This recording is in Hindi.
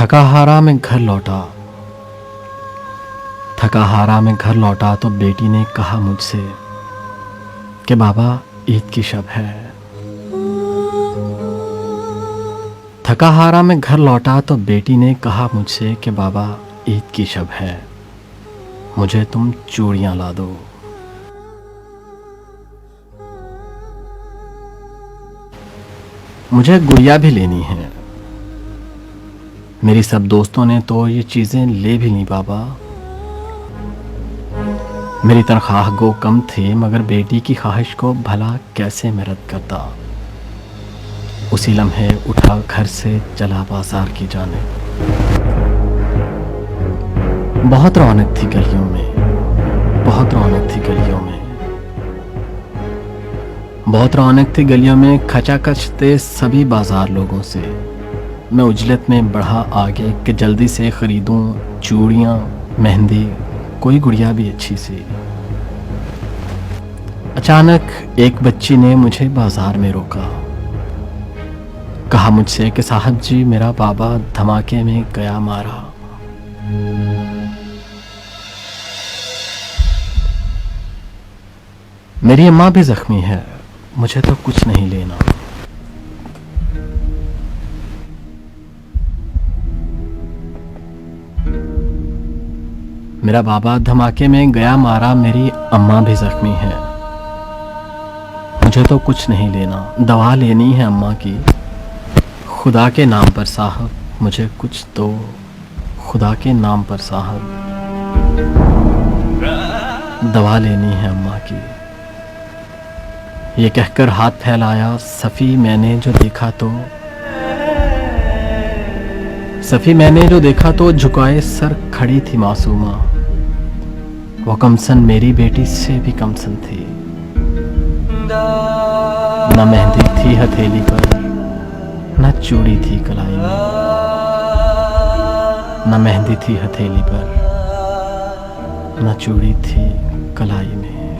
थका हारा मैं घर लौटा। थका हारा मैं घर लौटा तो बेटी ने कहा मुझसे कि बाबा ईद की शब है। थका हारा मैं घर लौटा तो बेटी ने कहा मुझसे कि बाबा ईद की शब है, मुझे तुम चूड़ियाँ ला दो। मुझे गुड़िया भी लेनी है। मेरी सब दोस्तों ने तो ये चीज़ें ले भी ली बाबा। मेरी तनख्वाह गो कम थी, मगर बेटी की ख्वाहिश को भला कैसे मैं रद्द करता। उसी लम्हे उठा घर से चला बाजार की जाने। बहुत रौनक थी गलियों में, बहुत रौनक थी गलियों में, बहुत रौनक थी गलियों में। खचाखच थे सभी बाजार लोगों से। मैं उजलत में बढ़ा आगे कि जल्दी से ख़रीदूं चूड़ियाँ, मेहंदी, कोई गुड़िया भी अच्छी सी। अचानक एक बच्ची ने मुझे बाजार में रोका। कहा मुझसे कि साहब जी, मेरा बाबा धमाके में गया मारा। मेरी अम्मा भी जख्मी है, मुझे तो कुछ नहीं लेना। मेरा बाबा धमाके में गया मारा, मेरी अम्मा भी जख्मी है, मुझे तो कुछ नहीं लेना। दवा लेनी है अम्मा की, खुदा के नाम पर साहब मुझे कुछ दो, खुदा के नाम पर साहब। दवा लेनी है अम्मा की। ये कहकर हाथ फैलाया। सफ़ी मैंने जो देखा तो झुकाए सर खड़ी थी मासूमा। वो कमसन मेरी बेटी से भी कमसन थी। न मेहंदी थी हथेली पर, न चूड़ी थी कलाई में। न मेहंदी थी हथेली पर, न चूड़ी थी कलाई में।